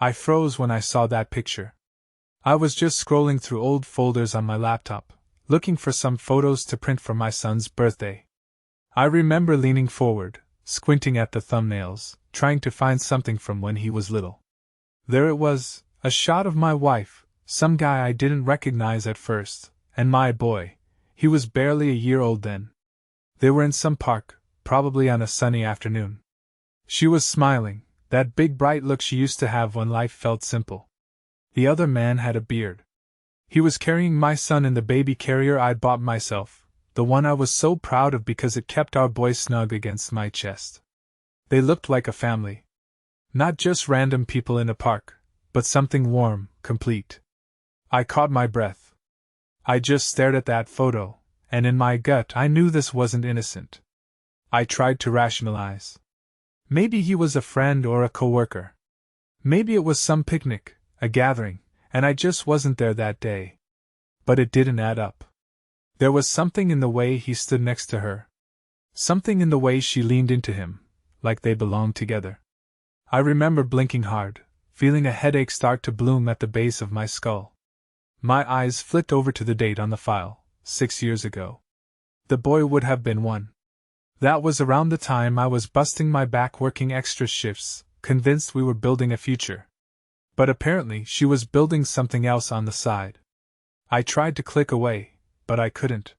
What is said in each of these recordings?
I froze when I saw that picture. I was just scrolling through old folders on my laptop, looking for some photos to print for my son's birthday. I remember leaning forward, squinting at the thumbnails, trying to find something from when he was little. There it was, a shot of my wife, some guy I didn't recognize at first, and my boy. He was barely a year old then. They were in some park, probably on a sunny afternoon. She was smiling, that big bright look she used to have when life felt simple. The other man had a beard. He was carrying my son in the baby carrier I'd bought myself, the one I was so proud of because it kept our boy snug against my chest. They looked like a family. Not just random people in a park, but something warm, complete. I caught my breath. I just stared at that photo, and in my gut I knew this wasn't innocent. I tried to rationalize. Maybe he was a friend or a coworker. Maybe it was some picnic, a gathering, and I just wasn't there that day. But it didn't add up. There was something in the way he stood next to her. Something in the way she leaned into him, like they belonged together. I remember blinking hard, feeling a headache start to bloom at the base of my skull. My eyes flicked over to the date on the file, 6 years ago. The boy would have been 1. That was around the time I was busting my back working extra shifts, convinced we were building a future. But apparently she was building something else on the side. I tried to click away, but I couldn't.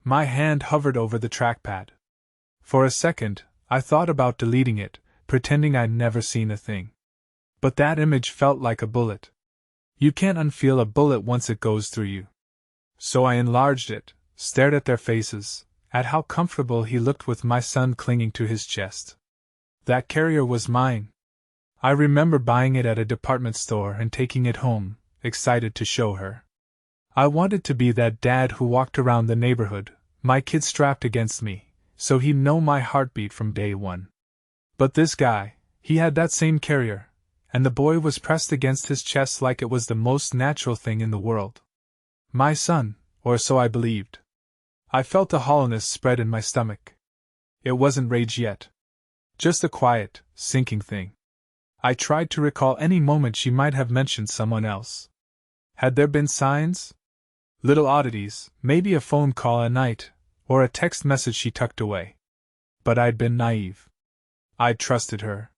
My hand hovered over the trackpad. For a second, I thought about deleting it, pretending I'd never seen a thing. But that image felt like a bullet. You can't unfeel a bullet once it goes through you. So I enlarged it, stared at their faces, at how comfortable he looked with my son clinging to his chest. That carrier was mine. I remember buying it at a department store and taking it home, excited to show her. I wanted to be that dad who walked around the neighborhood, my kid strapped against me, so he'd know my heartbeat from day one. But this guy, he had that same carrier, and the boy was pressed against his chest like it was the most natural thing in the world. My son, or so I believed. I felt a hollowness spread in my stomach. It wasn't rage yet. Just a quiet, sinking thing. I tried to recall any moment she might have mentioned someone else. Had there been signs? Little oddities, maybe a phone call at night, or a text message she tucked away. But I'd been naive. I'd trusted her.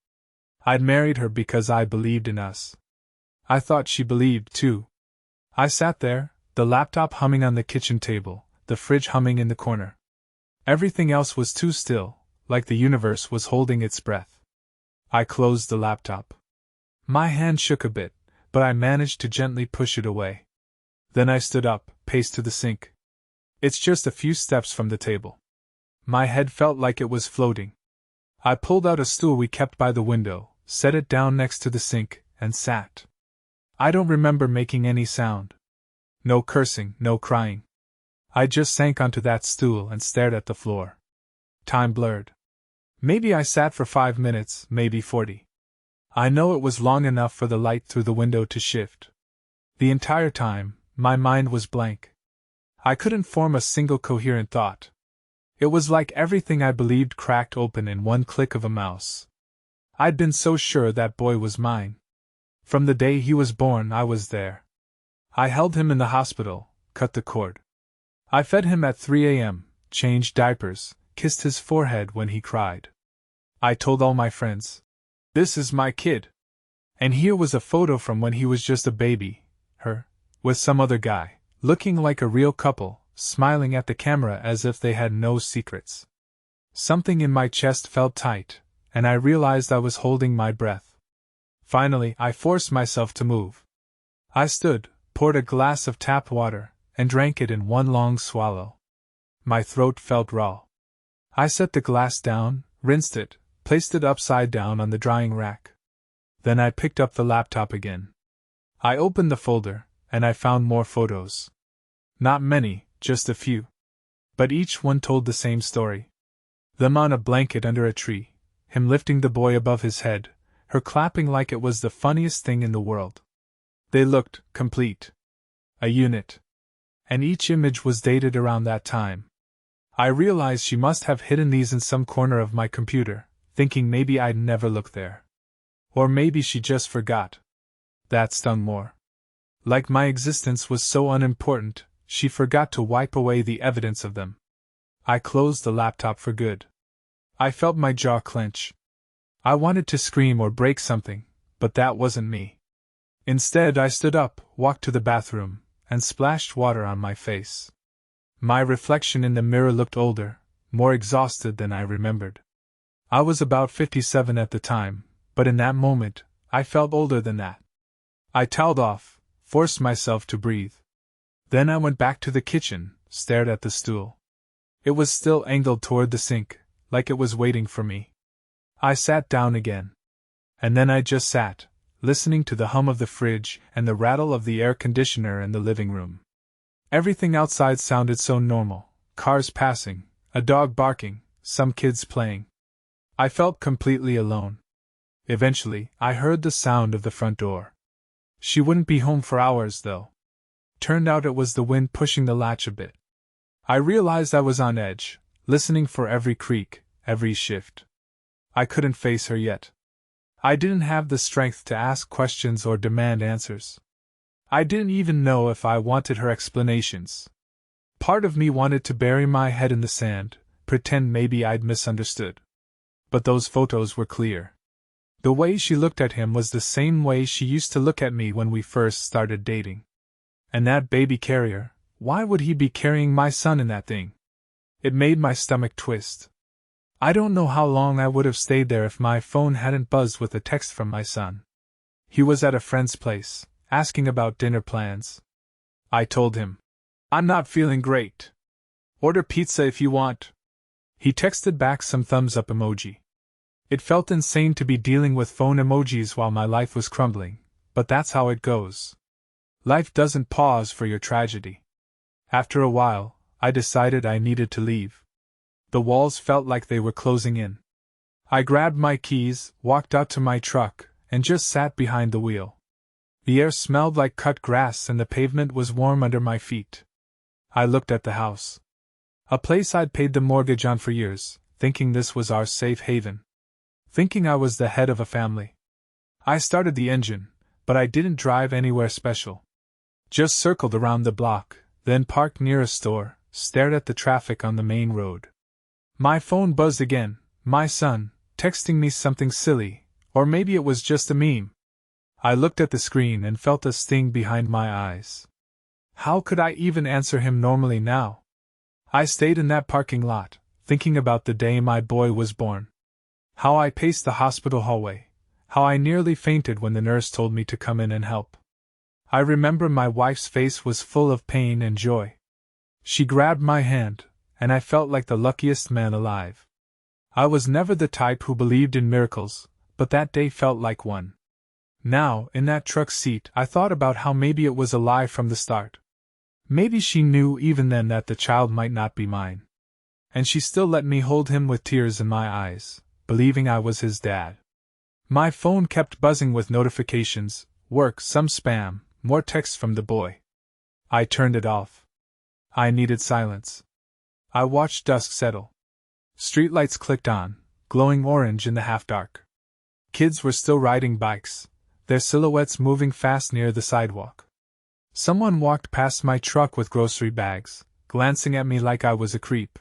I'd married her because I believed in us. I thought she believed, too. I sat there, the laptop humming on the kitchen table, the fridge humming in the corner. Everything else was too still, like the universe was holding its breath. I closed the laptop. My hand shook a bit, but I managed to gently push it away. Then I stood up, paced to the sink. It's just a few steps from the table. My head felt like it was floating. I pulled out a stool we kept by the window, set it down next to the sink, and sat. I don't remember making any sound. No cursing, no crying. I just sank onto that stool and stared at the floor. Time blurred. Maybe I sat for 5 minutes, maybe 40. I know it was long enough for the light through the window to shift. The entire time, my mind was blank. I couldn't form a single coherent thought. It was like everything I believed cracked open in one click of a mouse. I'd been so sure that boy was mine. From the day he was born, I was there. I held him in the hospital, cut the cord. I fed him at 3 a.m., changed diapers, kissed his forehead when he cried. I told all my friends, "This is my kid." And here was a photo from when he was just a baby, her, with some other guy, looking like a real couple, smiling at the camera as if they had no secrets. Something in my chest felt tight, and I realized I was holding my breath. Finally, I forced myself to move. I stood, poured a glass of tap water, and drank it in one long swallow. My throat felt raw. I set the glass down, rinsed it, placed it upside down on the drying rack. Then I picked up the laptop again. I opened the folder, and I found more photos. Not many, just a few. But each one told the same story. Them on a blanket under a tree, him lifting the boy above his head, her clapping like it was the funniest thing in the world. They looked complete. A unit. And each image was dated around that time. I realized she must have hidden these in some corner of my computer, thinking maybe I'd never look there. Or maybe she just forgot. That stung more. Like my existence was so unimportant, she forgot to wipe away the evidence of them. I closed the laptop for good. I felt my jaw clench. I wanted to scream or break something, but that wasn't me. Instead, I stood up, walked to the bathroom, and splashed water on my face. My reflection in the mirror looked older, more exhausted than I remembered. I was about 57 at the time, but in that moment, I felt older than that. I toweled off, forced myself to breathe. Then I went back to the kitchen, stared at the stool. It was still angled toward the sink, like it was waiting for me. I sat down again. And then I just sat, listening to the hum of the fridge and the rattle of the air conditioner in the living room. Everything outside sounded so normal: cars passing, a dog barking, some kids playing. I felt completely alone. Eventually, I heard the sound of the front door. She wouldn't be home for hours, though. Turned out it was the wind pushing the latch a bit. I realized I was on edge, listening for every creak, every shift. I couldn't face her yet. I didn't have the strength to ask questions or demand answers. I didn't even know if I wanted her explanations. Part of me wanted to bury my head in the sand, pretend maybe I'd misunderstood. But those photos were clear. The way she looked at him was the same way she used to look at me when we first started dating. And that baby carrier, why would he be carrying my son in that thing? It made my stomach twist. I don't know how long I would have stayed there if my phone hadn't buzzed with a text from my son. He was at a friend's place, asking about dinner plans. I told him, "I'm not feeling great. Order pizza if you want." He texted back some thumbs up emoji. It felt insane to be dealing with phone emojis while my life was crumbling, but that's how it goes. Life doesn't pause for your tragedy. After a while, I decided I needed to leave. The walls felt like they were closing in. I grabbed my keys, walked out to my truck, and just sat behind the wheel. The air smelled like cut grass and the pavement was warm under my feet. I looked at the house. A place I'd paid the mortgage on for years, thinking this was our safe haven. Thinking I was the head of a family. I started the engine, but I didn't drive anywhere special. Just circled around the block, then parked near a store, stared at the traffic on the main road. My phone buzzed again, my son, texting me something silly, or maybe it was just a meme. I looked at the screen and felt a sting behind my eyes. How could I even answer him normally now? I stayed in that parking lot, thinking about the day my boy was born. How I paced the hospital hallway, how I nearly fainted when the nurse told me to come in and help. I remember my wife's face was full of pain and joy. She grabbed my hand, and I felt like the luckiest man alive. I was never the type who believed in miracles, but that day felt like one. Now, in that truck seat, I thought about how maybe it was a lie from the start. Maybe she knew even then that the child might not be mine. And she still let me hold him with tears in my eyes, believing I was his dad. My phone kept buzzing with notifications, work, some spam, more texts from the boy. I turned it off. I needed silence. I watched dusk settle. Streetlights clicked on, glowing orange in the half-dark. Kids were still riding bikes, their silhouettes moving fast near the sidewalk. Someone walked past my truck with grocery bags, glancing at me like I was a creep.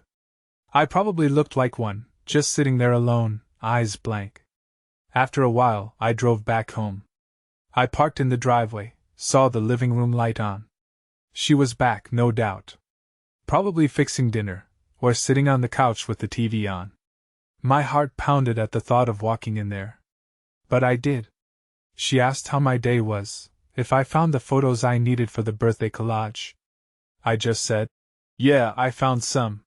I probably looked like one, just sitting there alone, eyes blank. After a while, I drove back home. I parked in the driveway, saw the living room light on. She was back, no doubt. Probably fixing dinner, or sitting on the couch with the TV on. My heart pounded at the thought of walking in there. But I did. She asked how my day was, if I found the photos I needed for the birthday collage. I just said, "Yeah, I found some."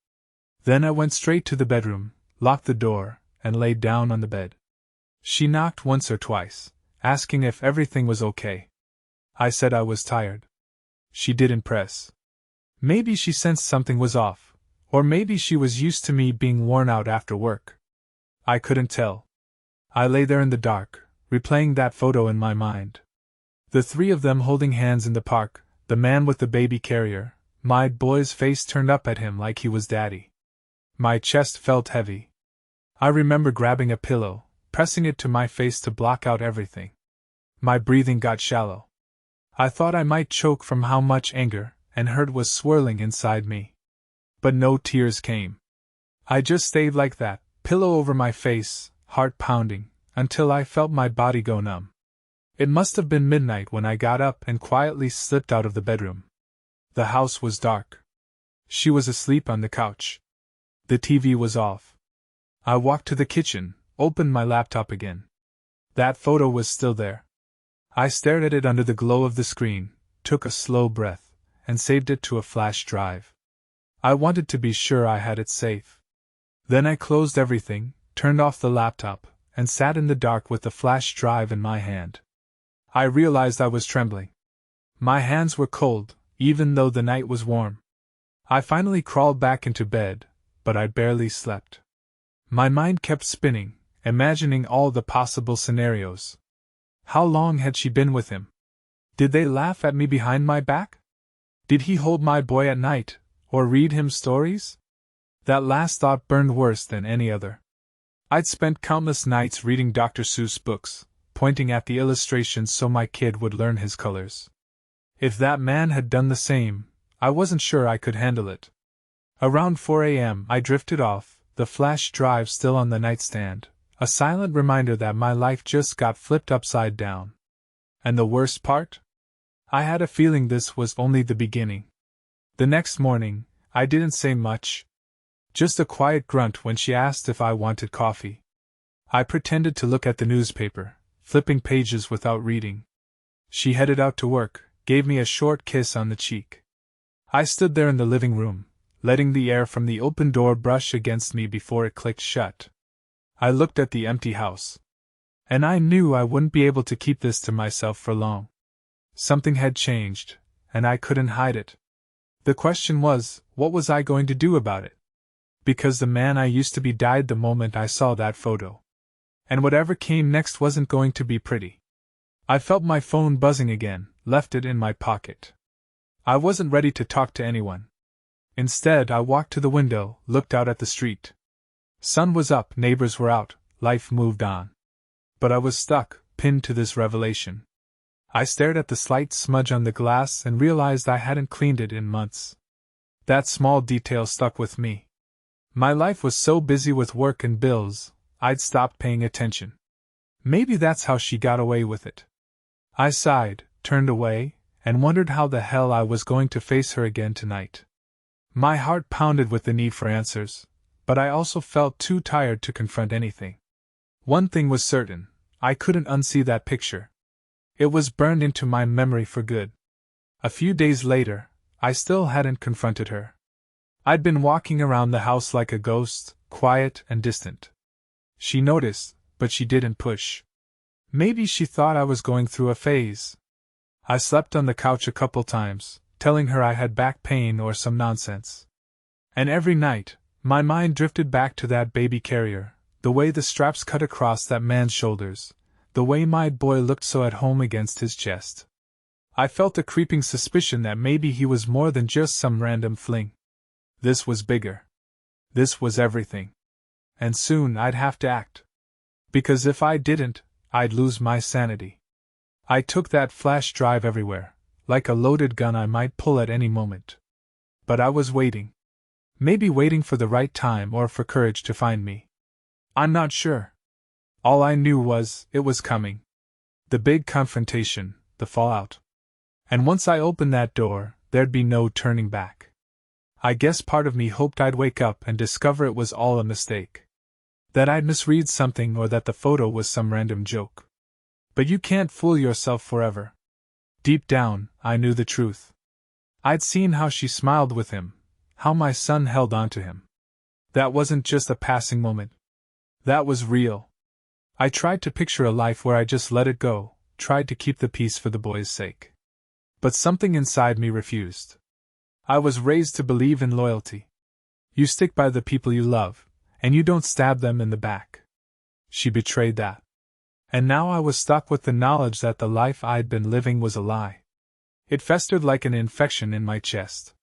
Then I went straight to the bedroom, locked the door, and laid down on the bed. She knocked once or twice, asking if everything was okay. I said I was tired. She didn't press. Maybe she sensed something was off, or maybe she was used to me being worn out after work. I couldn't tell. I lay there in the dark, replaying that photo in my mind. The three of them holding hands in the park, the man with the baby carrier, my boy's face turned up at him like he was daddy. My chest felt heavy. I remember grabbing a pillow, pressing it to my face to block out everything. My breathing got shallow. I thought I might choke from how much anger and hurt was swirling inside me. But no tears came. I just stayed like that, pillow over my face, heart pounding, until I felt my body go numb. It must have been midnight when I got up and quietly slipped out of the bedroom. The house was dark. She was asleep on the couch. The TV was off. I walked to the kitchen, opened my laptop again. That photo was still there. I stared at it under the glow of the screen, took a slow breath, and saved it to a flash drive. I wanted to be sure I had it safe. Then I closed everything, turned off the laptop, and sat in the dark with the flash drive in my hand. I realized I was trembling. My hands were cold, even though the night was warm. I finally crawled back into bed, but I barely slept. My mind kept spinning, imagining all the possible scenarios. How long had she been with him? Did they laugh at me behind my back? Did he hold my boy at night, or read him stories? That last thought burned worse than any other. I'd spent countless nights reading Dr. Seuss books, pointing at the illustrations so my kid would learn his colors. If that man had done the same, I wasn't sure I could handle it. Around 4 a.m. I drifted off, the flash drive still on the nightstand, a silent reminder that my life just got flipped upside down. And the worst part? I had a feeling this was only the beginning. The next morning, I didn't say much. Just a quiet grunt when she asked if I wanted coffee. I pretended to look at the newspaper, flipping pages without reading. She headed out to work, gave me a short kiss on the cheek. I stood there in the living room, letting the air from the open door brush against me before it clicked shut. I looked at the empty house. And I knew I wouldn't be able to keep this to myself for long. Something had changed, and I couldn't hide it. The question was, what was I going to do about it? Because the man I used to be died the moment I saw that photo. And whatever came next wasn't going to be pretty. I felt my phone buzzing again, left it in my pocket. I wasn't ready to talk to anyone. Instead, I walked to the window, looked out at the street. Sun was up, neighbors were out, life moved on. But I was stuck, pinned to this revelation. I stared at the slight smudge on the glass and realized I hadn't cleaned it in months. That small detail stuck with me. My life was so busy with work and bills, I'd stopped paying attention. Maybe that's how she got away with it. I sighed, turned away, and wondered how the hell I was going to face her again tonight. My heart pounded with the need for answers, but I also felt too tired to confront anything. One thing was certain, I couldn't unsee that picture. It was burned into my memory for good. A few days later, I still hadn't confronted her. I'd been walking around the house like a ghost, quiet and distant. She noticed, but she didn't push. Maybe she thought I was going through a phase. I slept on the couch a couple times, telling her I had back pain or some nonsense. And every night, my mind drifted back to that baby carrier, the way the straps cut across that man's shoulders, the way my boy looked so at home against his chest. I felt a creeping suspicion that maybe he was more than just some random fling. This was bigger. This was everything. And soon I'd have to act. Because if I didn't, I'd lose my sanity. I took that flash drive everywhere, like a loaded gun I might pull at any moment. But I was waiting. Maybe waiting for the right time or for courage to find me. I'm not sure. All I knew was, it was coming. The big confrontation, the fallout. And once I opened that door, there'd be no turning back. I guess part of me hoped I'd wake up and discover it was all a mistake. That I'd misread something or that the photo was some random joke. But you can't fool yourself forever. Deep down, I knew the truth. I'd seen how she smiled with him, how my son held on to him. That wasn't just a passing moment. That was real. I tried to picture a life where I just let it go, tried to keep the peace for the boy's sake. But something inside me refused. I was raised to believe in loyalty. You stick by the people you love, and you don't stab them in the back. She betrayed that. And now I was stuck with the knowledge that the life I'd been living was a lie. It festered like an infection in my chest.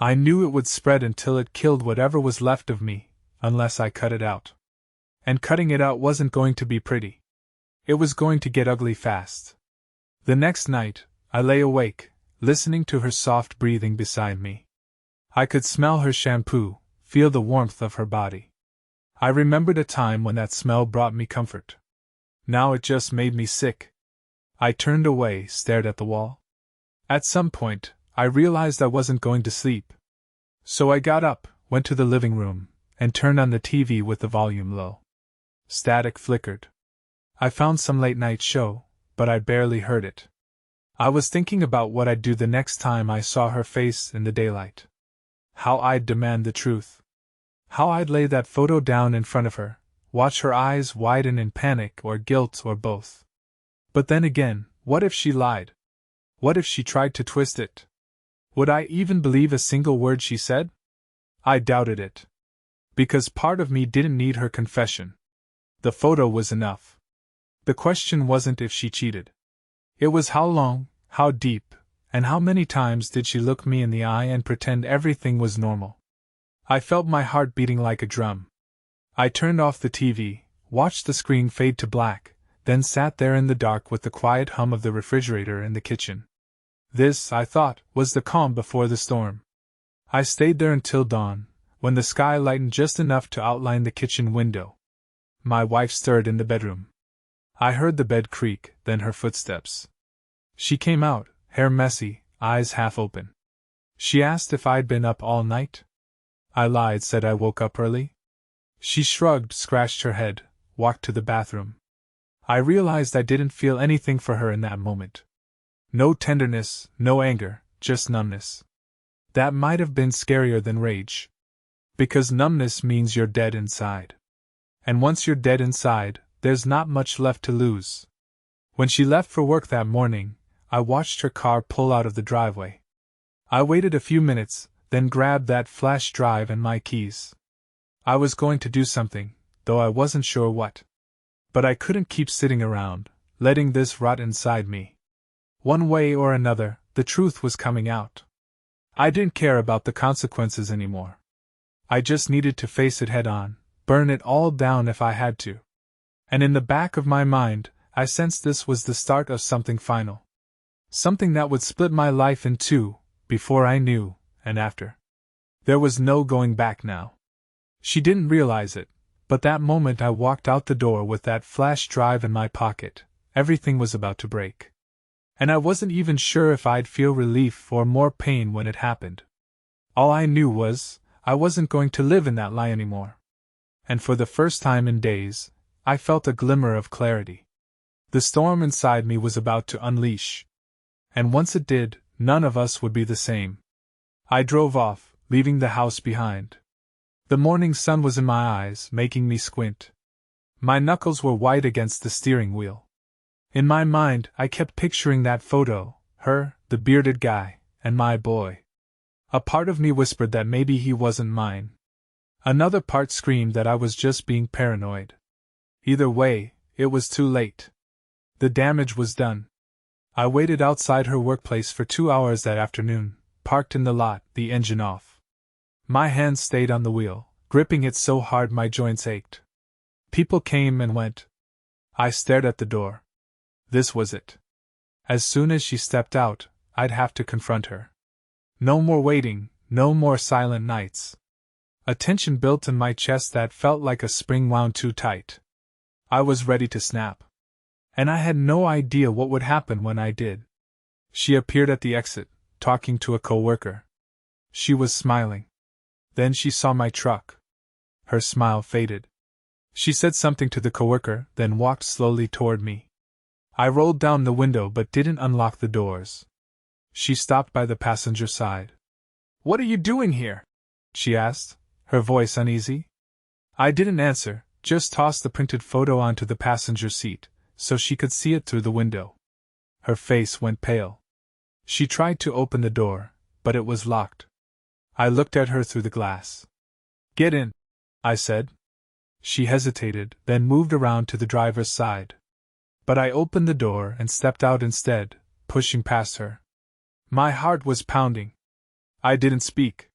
I knew it would spread until it killed whatever was left of me, unless I cut it out. And cutting it out wasn't going to be pretty. It was going to get ugly fast. The next night, I lay awake, listening to her soft breathing beside me. I could smell her shampoo, feel the warmth of her body. I remembered a time when that smell brought me comfort. Now it just made me sick. I turned away, stared at the wall. At some point, I realized I wasn't going to sleep. So I got up, went to the living room, and turned on the TV with the volume low. Static flickered. I found some late-night show, but I barely heard it. I was thinking about what I'd do the next time I saw her face in the daylight. How I'd demand the truth. How I'd lay that photo down in front of her, watch her eyes widen in panic or guilt or both. But then again, what if she lied? What if she tried to twist it? Would I even believe a single word she said? I doubted it. Because part of me didn't need her confession. The photo was enough. The question wasn't if she cheated. It was how long, how deep, and how many times did she look me in the eye and pretend everything was normal. I felt my heart beating like a drum. I turned off the TV, watched the screen fade to black, then sat there in the dark with the quiet hum of the refrigerator in the kitchen. This, I thought, was the calm before the storm. I stayed there until dawn, when the sky lightened just enough to outline the kitchen window. My wife stirred in the bedroom. I heard the bed creak, then her footsteps. She came out, hair messy, eyes half open. She asked if I'd been up all night. I lied, said I woke up early. She shrugged, scratched her head, walked to the bathroom. I realized I didn't feel anything for her in that moment. No tenderness, no anger, just numbness. That might have been scarier than rage. Because numbness means you're dead inside. And once you're dead inside, there's not much left to lose. When she left for work that morning, I watched her car pull out of the driveway. I waited a few minutes, then grabbed that flash drive and my keys. I was going to do something, though I wasn't sure what. But I couldn't keep sitting around, letting this rot inside me. One way or another, the truth was coming out. I didn't care about the consequences anymore. I just needed to face it head on, burn it all down if I had to. And in the back of my mind, I sensed this was the start of something final. Something that would split my life in two, before I knew, and after. There was no going back now. She didn't realize it, but that moment I walked out the door with that flash drive in my pocket, everything was about to break. And I wasn't even sure if I'd feel relief or more pain when it happened. All I knew was, I wasn't going to live in that lie anymore. And for the first time in days, I felt a glimmer of clarity. The storm inside me was about to unleash. And once it did, none of us would be the same. I drove off, leaving the house behind. The morning sun was in my eyes, making me squint. My knuckles were white against the steering wheel. In my mind, I kept picturing that photo, her, the bearded guy, and my boy. A part of me whispered that maybe he wasn't mine. Another part screamed that I was just being paranoid. Either way, it was too late. The damage was done. I waited outside her workplace for 2 hours that afternoon, parked in the lot, the engine off. My hands stayed on the wheel, gripping it so hard my joints ached. People came and went. I stared at the door. This was it. As soon as she stepped out, I'd have to confront her. No more waiting, no more silent nights. A tension built in my chest that felt like a spring wound too tight. I was ready to snap. And I had no idea what would happen when I did. She appeared at the exit, talking to a coworker. She was smiling. Then she saw my truck. Her smile faded. She said something to the coworker, then walked slowly toward me. I rolled down the window but didn't unlock the doors. She stopped by the passenger side. "What are you doing here?" she asked, her voice uneasy. I didn't answer, just tossed the printed photo onto the passenger seat, so she could see it through the window. Her face went pale. She tried to open the door, but it was locked. I looked at her through the glass. "Get in," I said. She hesitated, then moved around to the driver's side. But I opened the door and stepped out instead, pushing past her. My heart was pounding. I didn't speak.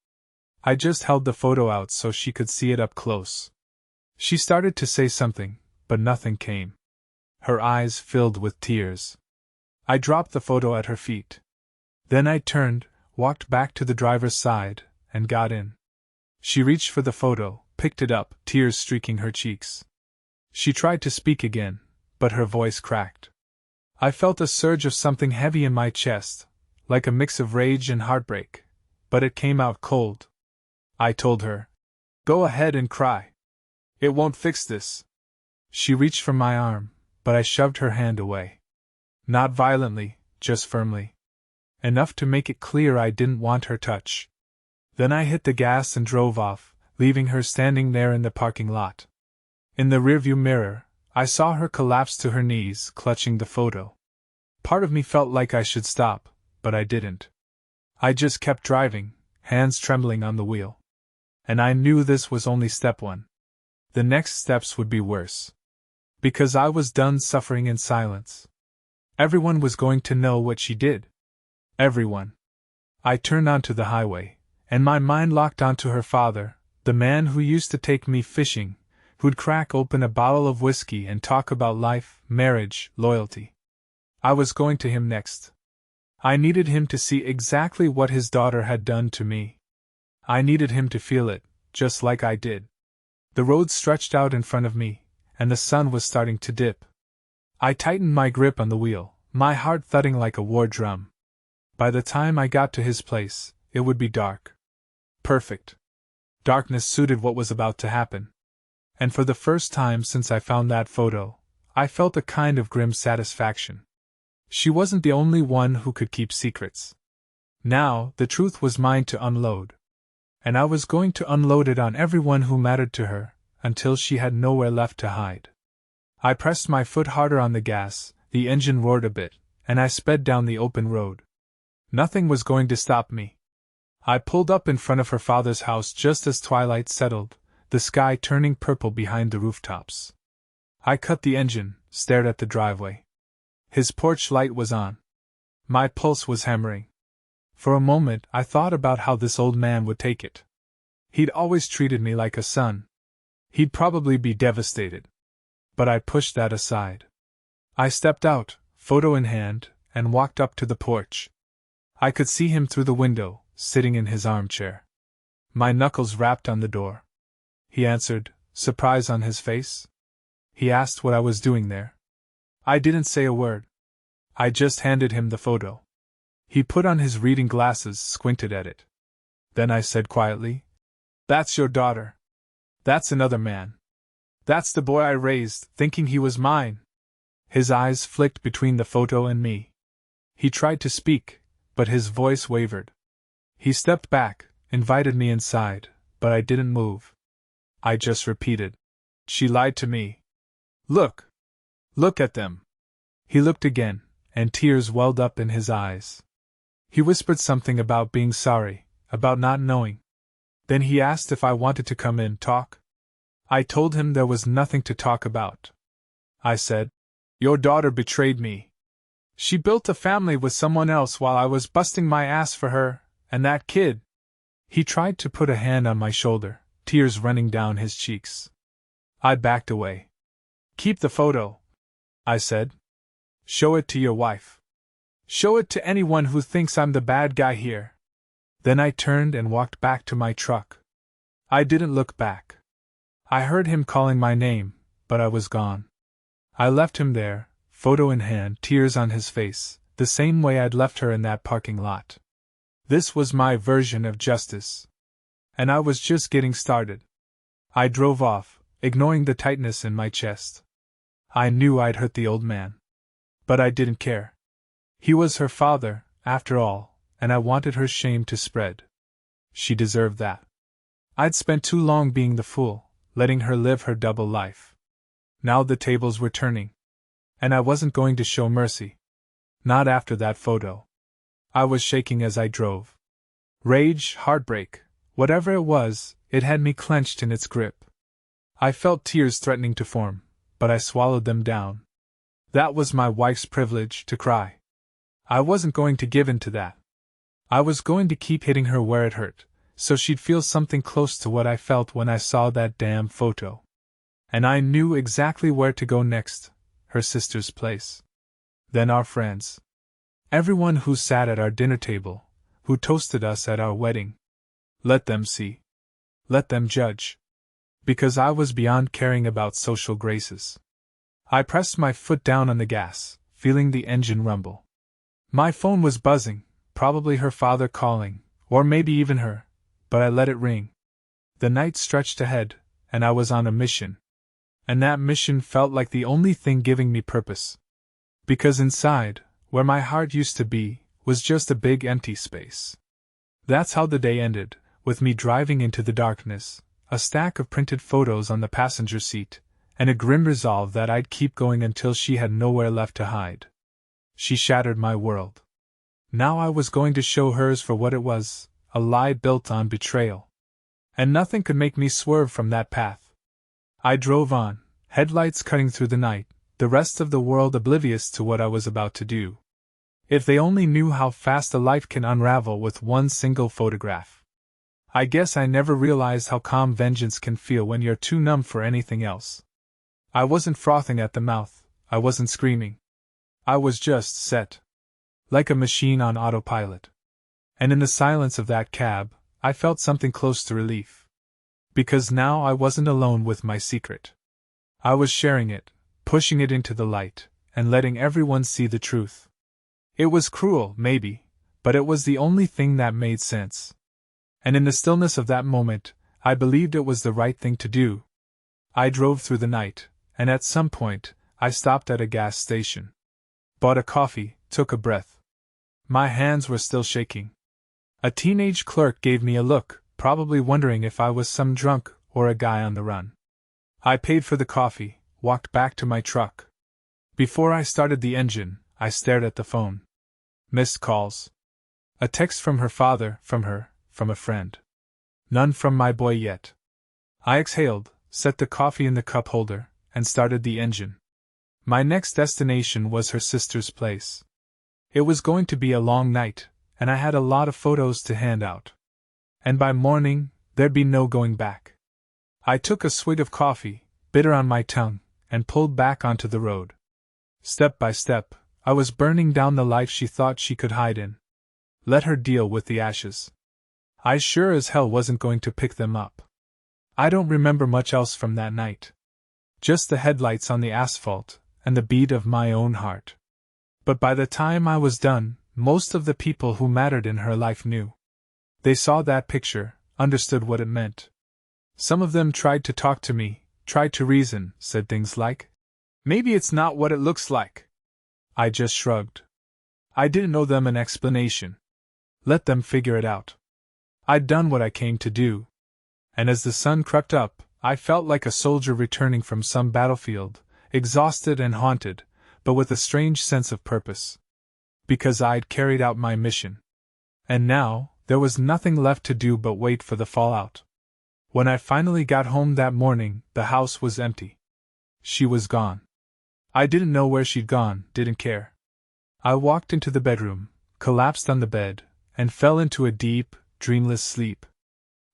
I just held the photo out so she could see it up close. She started to say something, but nothing came. Her eyes filled with tears. I dropped the photo at her feet. Then I turned, walked back to the driver's side, and got in. She reached for the photo, picked it up, tears streaking her cheeks. She tried to speak again, but her voice cracked. I felt a surge of something heavy in my chest, like a mix of rage and heartbreak, but it came out cold. I told her, "Go ahead and cry. It won't fix this." She reached for my arm, but I shoved her hand away. Not violently, just firmly. Enough to make it clear I didn't want her touch. Then I hit the gas and drove off, leaving her standing there in the parking lot. In the rearview mirror, I saw her collapse to her knees, clutching the photo. Part of me felt like I should stop, but I didn't. I just kept driving, hands trembling on the wheel. And I knew this was only step one. The next steps would be worse. Because I was done suffering in silence. Everyone was going to know what she did. Everyone. I turned onto the highway, and my mind locked onto her father, the man who used to take me fishing, who'd crack open a bottle of whiskey and talk about life, marriage, loyalty. I was going to him next. I needed him to see exactly what his daughter had done to me. I needed him to feel it, just like I did. The road stretched out in front of me, and the sun was starting to dip. I tightened my grip on the wheel, my heart thudding like a war drum. By the time I got to his place, it would be dark. Perfect. Darkness suited what was about to happen. And for the first time since I found that photo, I felt a kind of grim satisfaction. She wasn't the only one who could keep secrets. Now, the truth was mine to unload. And I was going to unload it on everyone who mattered to her, until she had nowhere left to hide. I pressed my foot harder on the gas, the engine roared a bit, and I sped down the open road. Nothing was going to stop me. I pulled up in front of her father's house just as twilight settled, the sky turning purple behind the rooftops. I cut the engine, stared at the driveway. His porch light was on. My pulse was hammering. For a moment I thought about how this old man would take it. He'd always treated me like a son. He'd probably be devastated. But I pushed that aside. I stepped out, photo in hand, and walked up to the porch. I could see him through the window, sitting in his armchair. My knuckles rapped on the door. He answered, surprise on his face. He asked what I was doing there. I didn't say a word. I just handed him the photo. He put on his reading glasses, squinted at it. Then I said quietly, "That's your daughter. That's another man. That's the boy I raised, thinking he was mine." His eyes flicked between the photo and me. He tried to speak, but his voice wavered. He stepped back, invited me inside, but I didn't move. I just repeated, "She lied to me. Look. Look at them." He looked again, and tears welled up in his eyes. He whispered something about being sorry, about not knowing. Then he asked if I wanted to come in, talk. I told him there was nothing to talk about. I said, "Your daughter betrayed me. She built a family with someone else while I was busting my ass for her, and that kid." He tried to put a hand on my shoulder, tears running down his cheeks. I backed away. "Keep the photo," I said. "Show it to your wife. Show it to anyone who thinks I'm the bad guy here." Then I turned and walked back to my truck. I didn't look back. I heard him calling my name, but I was gone. I left him there, photo in hand, tears on his face, the same way I'd left her in that parking lot. This was my version of justice. And I was just getting started. I drove off, ignoring the tightness in my chest. I knew I'd hurt the old man. But I didn't care. He was her father, after all, and I wanted her shame to spread. She deserved that. I'd spent too long being the fool, letting her live her double life. Now the tables were turning. And I wasn't going to show mercy. Not after that photo. I was shaking as I drove. Rage, heartbreak, whatever it was, it had me clenched in its grip. I felt tears threatening to form, but I swallowed them down. That was my wife's privilege, to cry. I wasn't going to give in to that. I was going to keep hitting her where it hurt, so she'd feel something close to what I felt when I saw that damn photo. And I knew exactly where to go next, her sister's place. Then our friends. Everyone who sat at our dinner table, who toasted us at our wedding. Let them see. Let them judge. Because I was beyond caring about social graces. I pressed my foot down on the gas, feeling the engine rumble. My phone was buzzing, probably her father calling, or maybe even her, but I let it ring. The night stretched ahead, and I was on a mission. And that mission felt like the only thing giving me purpose. Because inside, where my heart used to be, was just a big empty space. That's how the day ended, with me driving into the darkness, a stack of printed photos on the passenger seat, and a grim resolve that I'd keep going until she had nowhere left to hide. She shattered my world. Now I was going to show hers for what it was, a lie built on betrayal. And nothing could make me swerve from that path. I drove on, headlights cutting through the night, the rest of the world oblivious to what I was about to do. If they only knew how fast a life can unravel with one single photograph. I guess I never realized how calm vengeance can feel when you're too numb for anything else. I wasn't frothing at the mouth, I wasn't screaming. I was just set. Like a machine on autopilot. And in the silence of that cab, I felt something close to relief. Because now I wasn't alone with my secret. I was sharing it, pushing it into the light, and letting everyone see the truth. It was cruel, maybe, but it was the only thing that made sense. And in the stillness of that moment, I believed it was the right thing to do. I drove through the night, and at some point, I stopped at a gas station. Bought a coffee, took a breath. My hands were still shaking. A teenage clerk gave me a look, probably wondering if I was some drunk or a guy on the run. I paid for the coffee, walked back to my truck. Before I started the engine, I stared at the phone. Missed calls. A text from her father, from her, from a friend. None from my boy yet. I exhaled, set the coffee in the cup holder, and started the engine. My next destination was her sister's place. It was going to be a long night, and I had a lot of photos to hand out. And by morning, there'd be no going back. I took a swig of coffee, bitter on my tongue, and pulled back onto the road. Step by step, I was burning down the life she thought she could hide in. Let her deal with the ashes. I sure as hell wasn't going to pick them up. I don't remember much else from that night. Just the headlights on the asphalt, and the beat of my own heart. But by the time I was done, most of the people who mattered in her life knew. They saw that picture, understood what it meant. Some of them tried to talk to me, tried to reason, said things like, "Maybe it's not what it looks like." I just shrugged. I didn't owe them an explanation. Let them figure it out. I'd done what I came to do. And as the sun crept up, I felt like a soldier returning from some battlefield, exhausted and haunted, but with a strange sense of purpose. Because I'd carried out my mission. And now, there was nothing left to do but wait for the fallout. When I finally got home that morning, the house was empty. She was gone. I didn't know where she'd gone, didn't care. I walked into the bedroom, collapsed on the bed, and fell into a deep, dreamless sleep.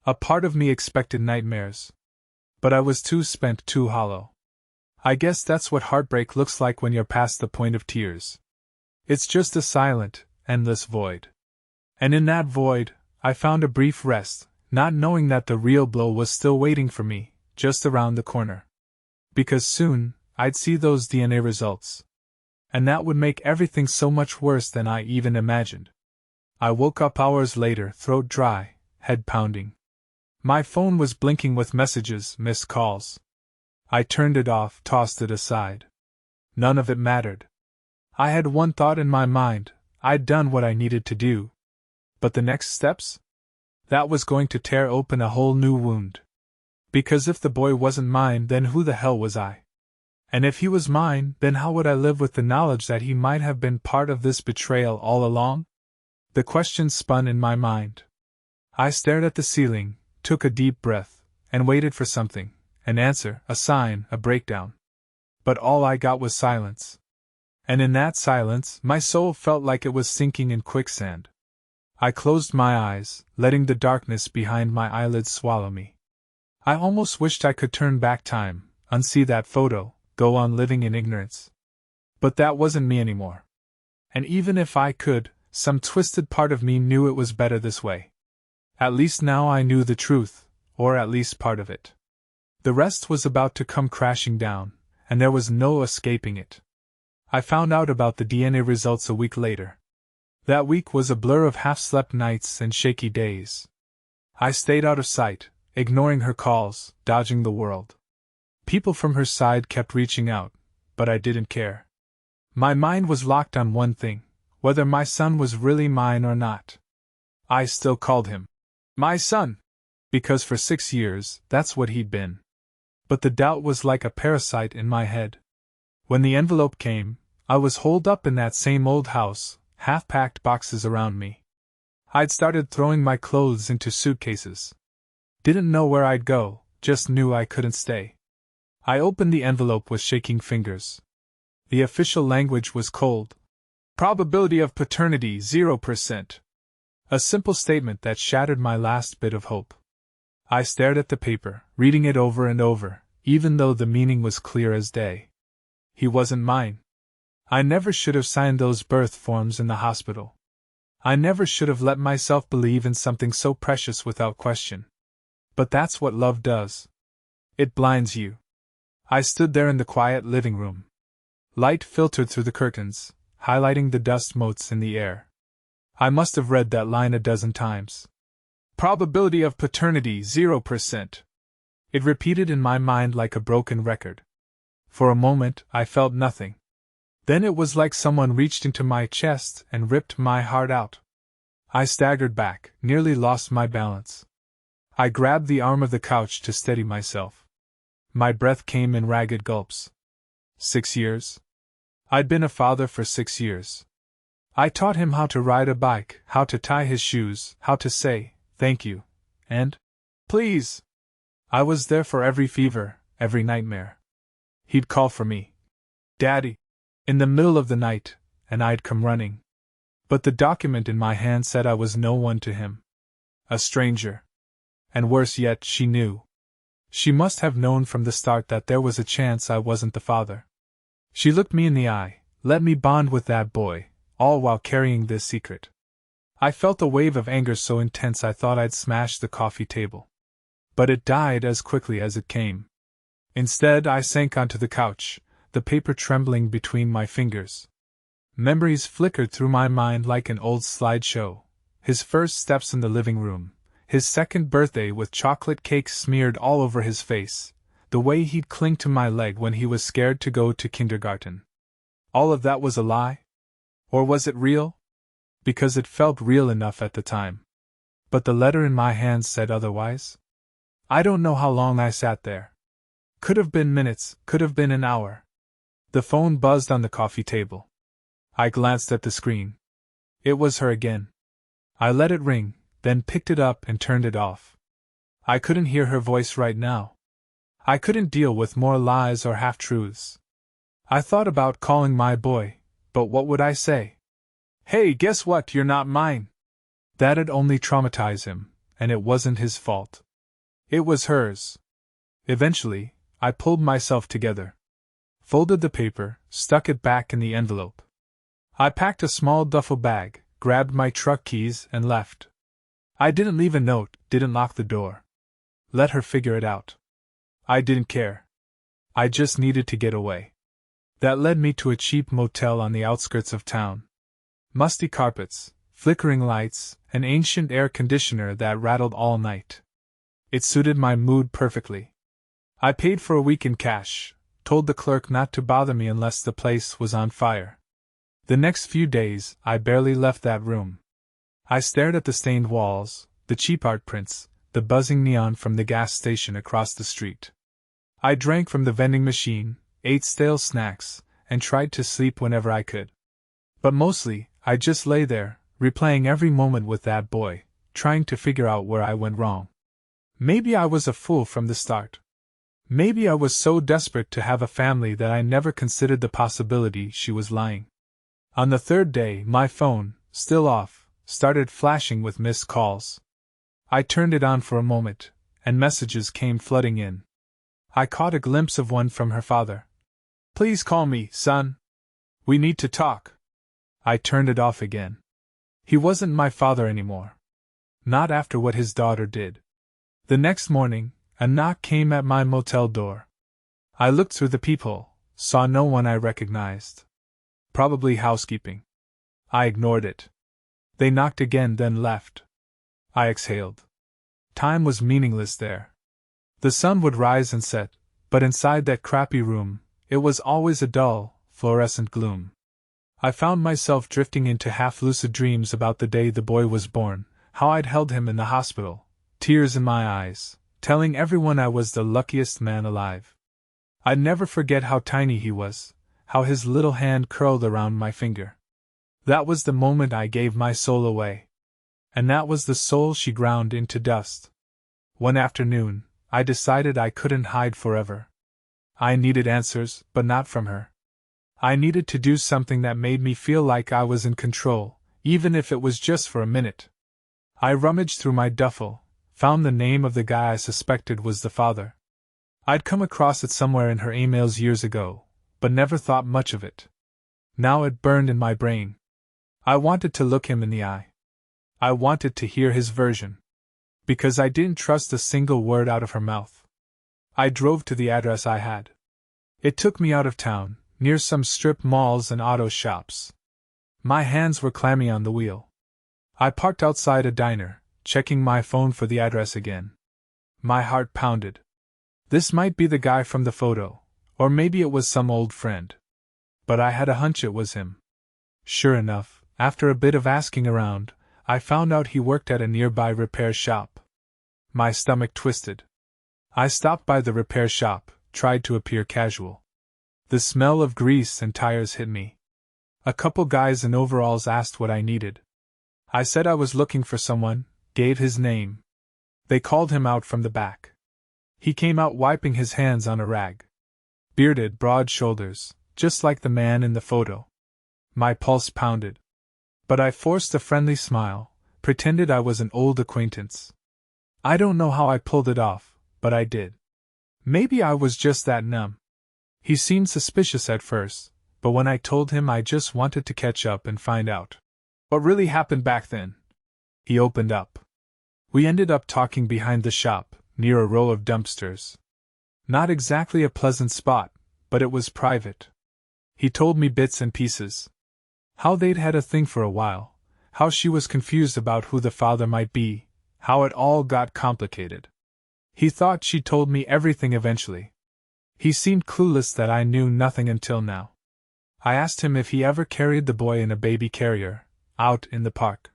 A part of me expected nightmares. But I was too spent, too hollow. I guess that's what heartbreak looks like when you're past the point of tears. It's just a silent, endless void. And in that void, I found a brief rest, not knowing that the real blow was still waiting for me, just around the corner. Because soon, I'd see those DNA results. And that would make everything so much worse than I even imagined. I woke up hours later, throat dry, head pounding. My phone was blinking with messages, missed calls. I turned it off, tossed it aside. None of it mattered. I had one thought in my mind, I'd done what I needed to do. But the next steps? That was going to tear open a whole new wound. Because if the boy wasn't mine, then who the hell was I? And if he was mine, then how would I live with the knowledge that he might have been part of this betrayal all along? The questions spun in my mind. I stared at the ceiling, took a deep breath, and waited for something, an answer, a sign, a breakdown. But all I got was silence. And in that silence, my soul felt like it was sinking in quicksand. I closed my eyes, letting the darkness behind my eyelids swallow me. I almost wished I could turn back time, unsee that photo, go on living in ignorance. But that wasn't me anymore. And even if I could, some twisted part of me knew it was better this way. At least now I knew the truth, or at least part of it. The rest was about to come crashing down, and there was no escaping it. I found out about the DNA results a week later. That week was a blur of half-slept nights and shaky days. I stayed out of sight, ignoring her calls, dodging the world. People from her side kept reaching out, but I didn't care. My mind was locked on one thing, whether my son was really mine or not. I still called him my son, because for 6 years, that's what he'd been. But the doubt was like a parasite in my head. When the envelope came, I was holed up in that same old house, half-packed boxes around me. I'd started throwing my clothes into suitcases. Didn't know where I'd go, just knew I couldn't stay. I opened the envelope with shaking fingers. The official language was cold. Probability of paternity 0%. A simple statement that shattered my last bit of hope. I stared at the paper, reading it over and over, even though the meaning was clear as day. He wasn't mine. I never should have signed those birth forms in the hospital. I never should have let myself believe in something so precious without question. But that's what love does. It blinds you. I stood there in the quiet living room. Light filtered through the curtains, highlighting the dust motes in the air. I must have read that line a dozen times. Probability of paternity 0%. It repeated in my mind like a broken record. For a moment, I felt nothing. Then it was like someone reached into my chest and ripped my heart out. I staggered back, nearly lost my balance. I grabbed the arm of the couch to steady myself. My breath came in ragged gulps. 6 years? I'd been a father for 6 years. I taught him how to ride a bike, how to tie his shoes, how to say, thank you, and please. I was there for every fever, every nightmare. He'd call for me. Daddy. In the middle of the night, and I'd come running. But the document in my hand said I was no one to him. A stranger. And worse yet, she knew. She must have known from the start that there was a chance I wasn't the father. She looked me in the eye, let me bond with that boy, all while carrying this secret. I felt a wave of anger so intense I thought I'd smash the coffee table. But it died as quickly as it came. Instead, I sank onto the couch, the paper trembling between my fingers. Memories flickered through my mind like an old slideshow. His first steps in the living room, his second birthday with chocolate cake smeared all over his face, the way he'd cling to my leg when he was scared to go to kindergarten. All of that was a lie? Or was it real? Because it felt real enough at the time. But the letter in my hand said otherwise. I don't know how long I sat there. Could have been minutes, could have been an hour. The phone buzzed on the coffee table. I glanced at the screen. It was her again. I let it ring, then picked it up and turned it off. I couldn't hear her voice right now. I couldn't deal with more lies or half-truths. I thought about calling my boy, but what would I say? Hey, guess what, you're not mine. That'd only traumatize him, and it wasn't his fault. It was hers. Eventually, I pulled myself together. Folded the paper, stuck it back in the envelope. I packed a small duffel bag, grabbed my truck keys, and left. I didn't leave a note, didn't lock the door. Let her figure it out. I didn't care. I just needed to get away. That led me to a cheap motel on the outskirts of town. Musty carpets, flickering lights, an ancient air conditioner that rattled all night. It suited my mood perfectly. I paid for a week in cash, told the clerk not to bother me unless the place was on fire. The next few days, I barely left that room. I stared at the stained walls, the cheap art prints, the buzzing neon from the gas station across the street. I drank from the vending machine, ate stale snacks, and tried to sleep whenever I could. But mostly, I just lay there, replaying every moment with that boy, trying to figure out where I went wrong. Maybe I was a fool from the start. Maybe I was so desperate to have a family that I never considered the possibility she was lying. On the third day, my phone, still off, started flashing with missed calls. I turned it on for a moment, and messages came flooding in. I caught a glimpse of one from her father. Please call me, son. We need to talk. I turned it off again. He wasn't my father anymore. Not after what his daughter did. The next morning, a knock came at my motel door. I looked through the peephole, saw no one I recognized. Probably housekeeping. I ignored it. They knocked again, then left. I exhaled. Time was meaningless there. The sun would rise and set, but inside that crappy room, it was always a dull, fluorescent gloom. I found myself drifting into half-lucid dreams about the day the boy was born, how I'd held him in the hospital, tears in my eyes, telling everyone I was the luckiest man alive. I'd never forget how tiny he was, how his little hand curled around my finger. That was the moment I gave my soul away. And that was the soul she ground into dust. One afternoon, I decided I couldn't hide forever. I needed answers, but not from her. I needed to do something that made me feel like I was in control, even if it was just for a minute. I rummaged through my duffel, found the name of the guy I suspected was the father. I'd come across it somewhere in her emails years ago, but never thought much of it. Now it burned in my brain. I wanted to look him in the eye. I wanted to hear his version. Because I didn't trust a single word out of her mouth. I drove to the address I had. It took me out of town, near some strip malls and auto shops. My hands were clammy on the wheel. I parked outside a diner, checking my phone for the address again. My heart pounded. This might be the guy from the photo, or maybe it was some old friend. But I had a hunch it was him. Sure enough, after a bit of asking around, I found out he worked at a nearby repair shop. My stomach twisted. I stopped by the repair shop, tried to appear casual. The smell of grease and tires hit me. A couple guys in overalls asked what I needed. I said I was looking for someone, gave his name. They called him out from the back. He came out wiping his hands on a rag. Bearded, broad shoulders, just like the man in the photo. My pulse pounded. But I forced a friendly smile, pretended I was an old acquaintance. I don't know how I pulled it off, but I did. Maybe I was just that numb. He seemed suspicious at first, but when I told him I just wanted to catch up and find out what really happened back then, he opened up. We ended up talking behind the shop, near a row of dumpsters. Not exactly a pleasant spot, but it was private. He told me bits and pieces. How they'd had a thing for a while, how she was confused about who the father might be, how it all got complicated. He thought she'd told me everything eventually. He seemed clueless that I knew nothing until now. I asked him if he ever carried the boy in a baby carrier, out in the park.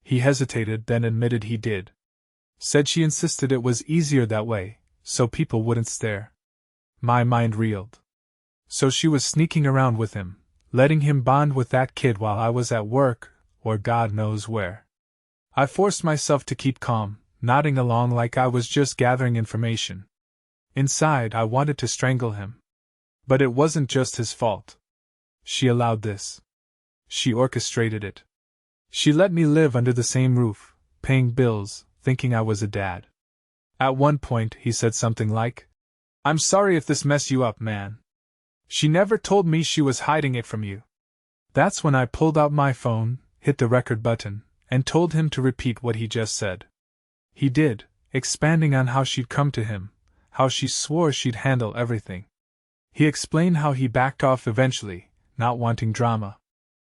He hesitated, then admitted he did. Said she insisted it was easier that way, so people wouldn't stare. My mind reeled. So she was sneaking around with him, letting him bond with that kid while I was at work, or God knows where. I forced myself to keep calm, nodding along like I was just gathering information. Inside, I wanted to strangle him. But it wasn't just his fault. She allowed this. She orchestrated it. She let me live under the same roof, paying bills, thinking I was a dad. At one point, he said something like, "I'm sorry if this messed you up, man. She never told me she was hiding it from you." That's when I pulled out my phone, hit the record button, and told him to repeat what he just said. He did, expanding on how she'd come to him, how she swore she'd handle everything. He explained how he backed off eventually, not wanting drama.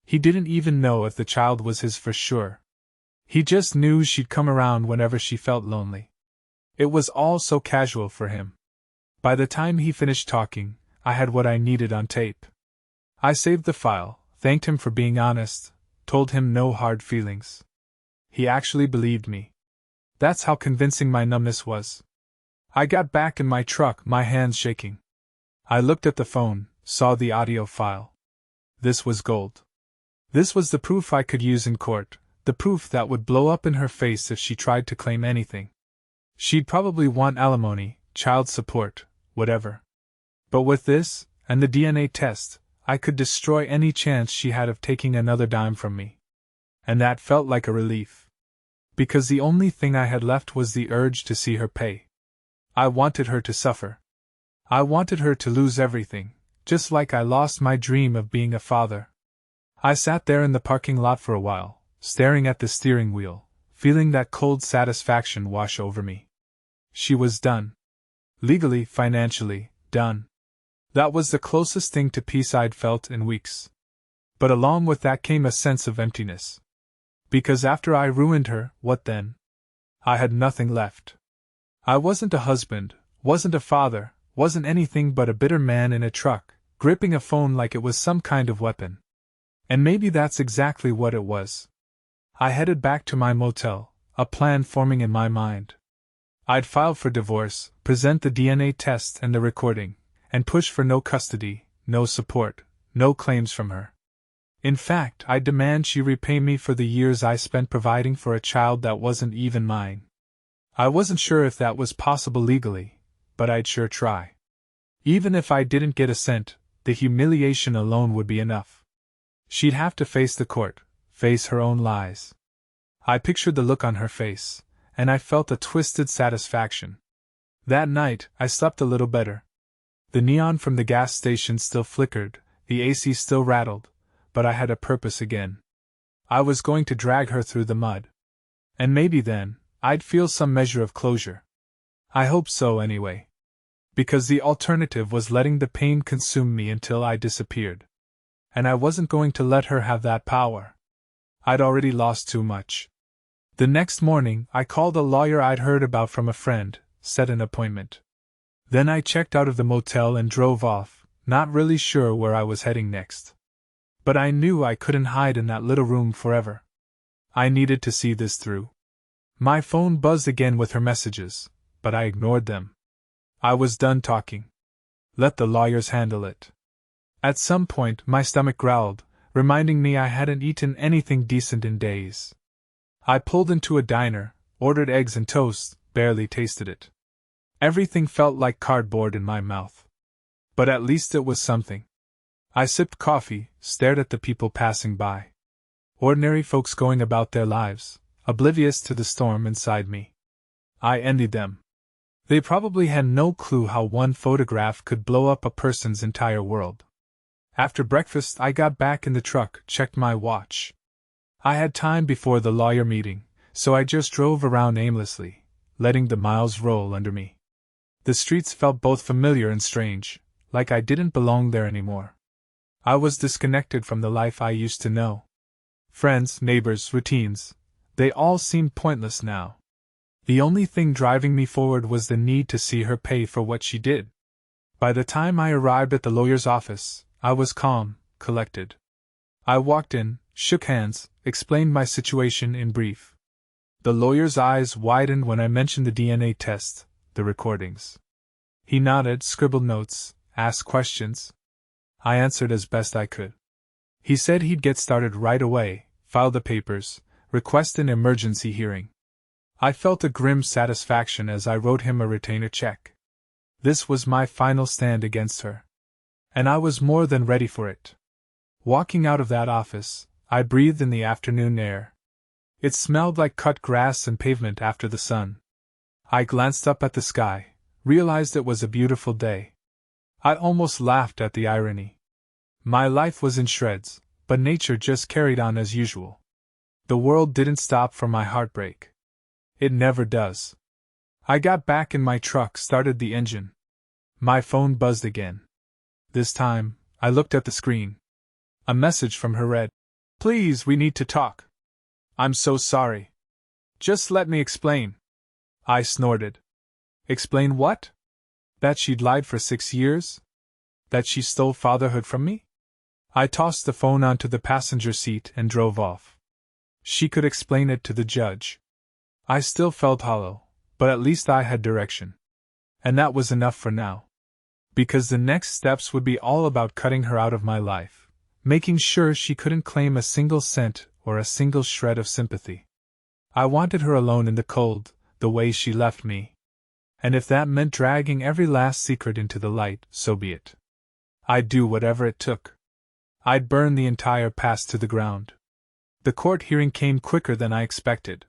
He didn't even know if the child was his for sure. He just knew she'd come around whenever she felt lonely. It was all so casual for him. By the time he finished talking, I had what I needed on tape. I saved the file, thanked him for being honest, told him no hard feelings. He actually believed me. That's how convincing my numbness was. I got back in my truck, my hands shaking. I looked at the phone, saw the audio file. This was gold. This was the proof I could use in court, the proof that would blow up in her face if she tried to claim anything. She'd probably want alimony, child support, whatever. But with this, and the DNA test, I could destroy any chance she had of taking another dime from me. And that felt like a relief. Because the only thing I had left was the urge to see her pay. I wanted her to suffer. I wanted her to lose everything, just like I lost my dream of being a father. I sat there in the parking lot for a while, staring at the steering wheel, feeling that cold satisfaction wash over me. She was done. Legally, financially, done. That was the closest thing to peace I'd felt in weeks. But along with that came a sense of emptiness. Because after I ruined her, what then? I had nothing left. I wasn't a husband, wasn't a father, wasn't anything but a bitter man in a truck, gripping a phone like it was some kind of weapon. And maybe that's exactly what it was. I headed back to my motel, a plan forming in my mind. I'd file for divorce, present the DNA test and the recording, and push for no custody, no support, no claims from her. In fact, I'd demand she repay me for the years I spent providing for a child that wasn't even mine. I wasn't sure if that was possible legally, but I'd sure try. Even if I didn't get a cent, the humiliation alone would be enough. She'd have to face the court, face her own lies. I pictured the look on her face, and I felt a twisted satisfaction. That night, I slept a little better. The neon from the gas station still flickered, the AC still rattled, but I had a purpose again. I was going to drag her through the mud. And maybe then, I'd feel some measure of closure. I hoped so anyway. Because the alternative was letting the pain consume me until I disappeared. And I wasn't going to let her have that power. I'd already lost too much. The next morning, I called a lawyer I'd heard about from a friend, set an appointment. Then I checked out of the motel and drove off, not really sure where I was heading next. But I knew I couldn't hide in that little room forever. I needed to see this through. My phone buzzed again with her messages, but I ignored them. I was done talking. Let the lawyers handle it. At some point, my stomach growled, reminding me I hadn't eaten anything decent in days. I pulled into a diner, ordered eggs and toast, barely tasted it. Everything felt like cardboard in my mouth. But at least it was something. I sipped coffee, stared at the people passing by. Ordinary folks going about their lives, oblivious to the storm inside me. I envied them. They probably had no clue how one photograph could blow up a person's entire world. After breakfast, I got back in the truck, checked my watch. I had time before the lawyer meeting, so I just drove around aimlessly, letting the miles roll under me. The streets felt both familiar and strange, like I didn't belong there anymore. I was disconnected from the life I used to know. Friends, neighbors, routines, they all seemed pointless now. The only thing driving me forward was the need to see her pay for what she did. By the time I arrived at the lawyer's office, I was calm, collected. I walked in, shook hands, explained my situation in brief. The lawyer's eyes widened when I mentioned the DNA test, the recordings. He nodded, scribbled notes, asked questions. I answered as best I could. He said he'd get started right away, file the papers, request an emergency hearing. I felt a grim satisfaction as I wrote him a retainer check. This was my final stand against her. And I was more than ready for it. Walking out of that office, I breathed in the afternoon air. It smelled like cut grass and pavement after the sun. I glanced up at the sky, realized it was a beautiful day. I almost laughed at the irony. My life was in shreds, but nature just carried on as usual. The world didn't stop for my heartbreak. It never does. I got back in my truck, started the engine. My phone buzzed again. This time, I looked at the screen. A message from her read, "Please, we need to talk. I'm so sorry. Just let me explain." I snorted. Explain what? That she'd lied for 6 years? That she stole fatherhood from me? I tossed the phone onto the passenger seat and drove off. She could explain it to the judge. I still felt hollow, but at least I had direction. And that was enough for now. Because the next steps would be all about cutting her out of my life, making sure she couldn't claim a single cent or a single shred of sympathy. I wanted her alone in the cold, the way she left me. And if that meant dragging every last secret into the light, so be it. I'd do whatever it took. I'd burn the entire past to the ground. The court hearing came quicker than I expected.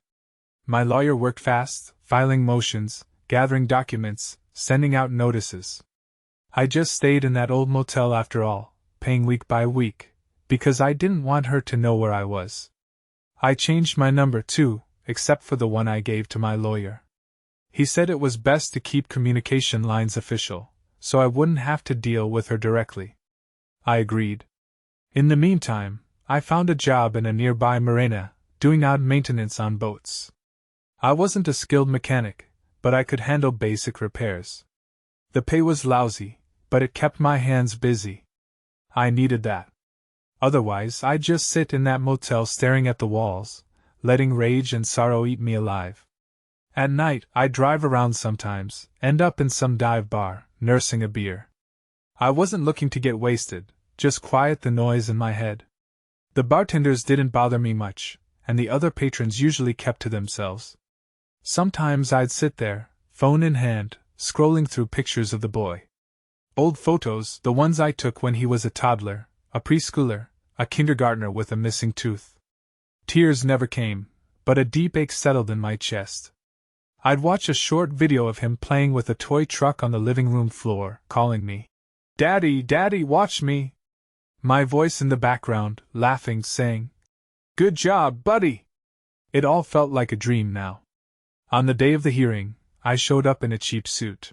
My lawyer worked fast, filing motions, gathering documents, sending out notices. I just stayed in that old motel after all, paying week by week, because I didn't want her to know where I was. I changed my number too, except for the one I gave to my lawyer. He said it was best to keep communication lines official, so I wouldn't have to deal with her directly. I agreed. In the meantime, I found a job in a nearby marina, doing odd maintenance on boats. I wasn't a skilled mechanic, but I could handle basic repairs. The pay was lousy, but it kept my hands busy. I needed that. Otherwise, I'd just sit in that motel staring at the walls, letting rage and sorrow eat me alive. At night, I'd drive around sometimes, end up in some dive bar, nursing a beer. I wasn't looking to get wasted, just quiet the noise in my head. The bartenders didn't bother me much, and the other patrons usually kept to themselves. Sometimes I'd sit there, phone in hand, scrolling through pictures of the boy. Old photos, the ones I took when he was a toddler, a preschooler, a kindergartner with a missing tooth. Tears never came, but a deep ache settled in my chest. I'd watch a short video of him playing with a toy truck on the living room floor, calling me, "Daddy, Daddy, watch me!" My voice in the background, laughing, saying, "Good job, buddy!" It all felt like a dream now. On the day of the hearing, I showed up in a cheap suit.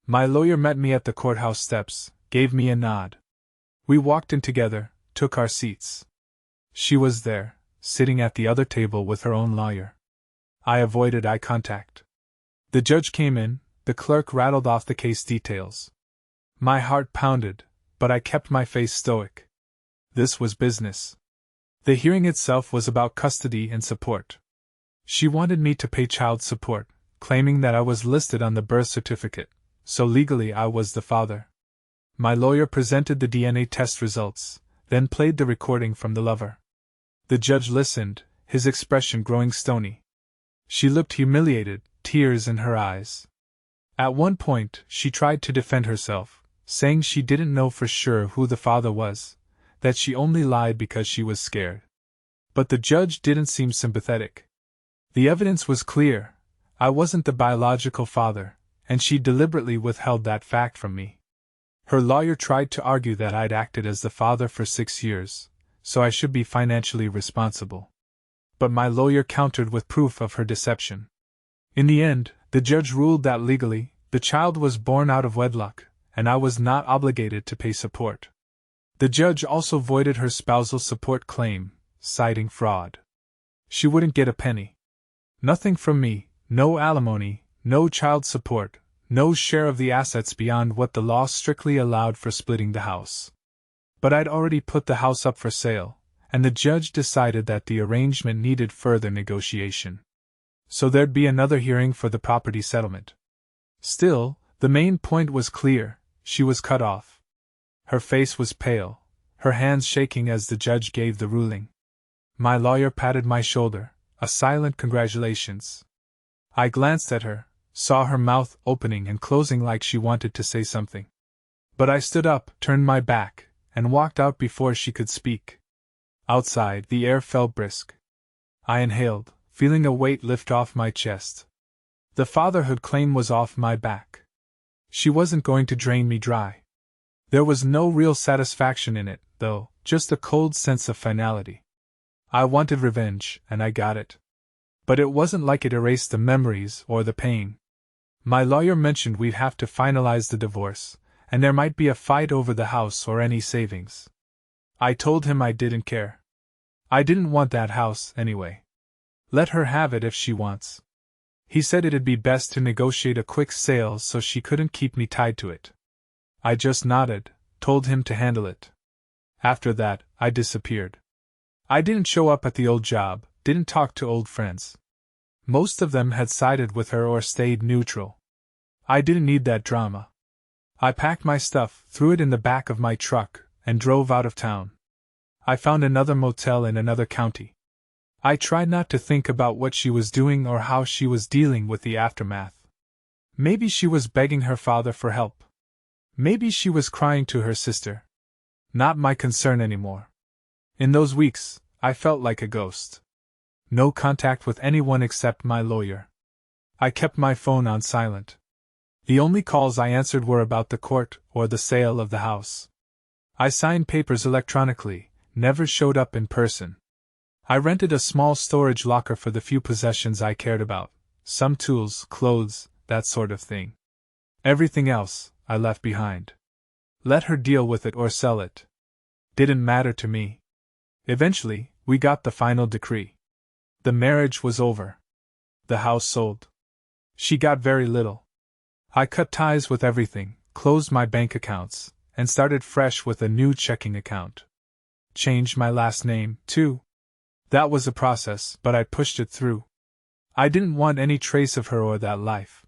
My lawyer met me at the courthouse steps, gave me a nod. We walked in together, took our seats. She was there, sitting at the other table with her own lawyer. I avoided eye contact. The judge came in, the clerk rattled off the case details. My heart pounded, but I kept my face stoic. This was business. The hearing itself was about custody and support. She wanted me to pay child support, claiming that I was listed on the birth certificate, so legally I was the father. My lawyer presented the DNA test results, then played the recording from the lover. The judge listened, his expression growing stony. She looked humiliated, tears in her eyes. At one point, she tried to defend herself, saying she didn't know for sure who the father was, that she only lied because she was scared. But the judge didn't seem sympathetic. The evidence was clear. I wasn't the biological father, and she deliberately withheld that fact from me. Her lawyer tried to argue that I'd acted as the father for 6 years, so I should be financially responsible. But my lawyer countered with proof of her deception. In the end, the judge ruled that legally, the child was born out of wedlock, and I was not obligated to pay support. The judge also voided her spousal support claim, citing fraud. She wouldn't get a penny. Nothing from me, no alimony, no child support, no share of the assets beyond what the law strictly allowed for splitting the house. But I'd already put the house up for sale, and the judge decided that the arrangement needed further negotiation. So there'd be another hearing for the property settlement. Still, the main point was clear: she was cut off. Her face was pale, her hands shaking as the judge gave the ruling. My lawyer patted my shoulder, a silent congratulations. I glanced at her, saw her mouth opening and closing like she wanted to say something. But I stood up, turned my back, and walked out before she could speak. Outside, the air felt brisk. I inhaled, feeling a weight lift off my chest. The fatherhood claim was off my back. She wasn't going to drain me dry. There was no real satisfaction in it, though, just a cold sense of finality. I wanted revenge, and I got it. But it wasn't like it erased the memories or the pain. My lawyer mentioned we'd have to finalize the divorce, and there might be a fight over the house or any savings. I told him I didn't care. I didn't want that house, anyway. Let her have it if she wants. He said it'd be best to negotiate a quick sale so she couldn't keep me tied to it. I just nodded, told him to handle it. After that, I disappeared. I didn't show up at the old job, didn't talk to old friends. Most of them had sided with her or stayed neutral. I didn't need that drama. I packed my stuff, threw it in the back of my truck, and drove out of town. I found another motel in another county. I tried not to think about what she was doing or how she was dealing with the aftermath. Maybe she was begging her father for help. Maybe she was crying to her sister. Not my concern anymore. In those weeks, I felt like a ghost. No contact with anyone except my lawyer. I kept my phone on silent. The only calls I answered were about the court or the sale of the house. I signed papers electronically, never showed up in person. I rented a small storage locker for the few possessions I cared about, some tools, clothes, that sort of thing. Everything else, I left behind. Let her deal with it or sell it. Didn't matter to me. Eventually, we got the final decree. The marriage was over. The house sold. She got very little. I cut ties with everything, closed my bank accounts, and started fresh with a new checking account. Changed my last name, too. That was a process, but I pushed it through. I didn't want any trace of her or that life.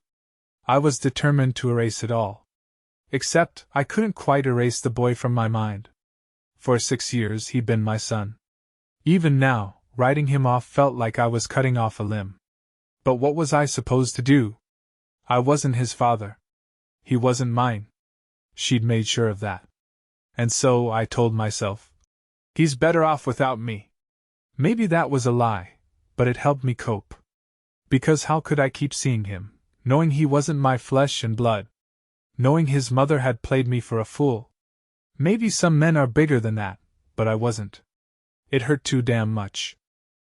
I was determined to erase it all. Except, I couldn't quite erase the boy from my mind. For 6 years he'd been my son. Even now, writing him off felt like I was cutting off a limb. But what was I supposed to do? I wasn't his father. He wasn't mine. She'd made sure of that. And so, I told myself, he's better off without me. Maybe that was a lie, but it helped me cope. Because how could I keep seeing him, knowing he wasn't my flesh and blood? Knowing his mother had played me for a fool? Maybe some men are bigger than that, but I wasn't. It hurt too damn much.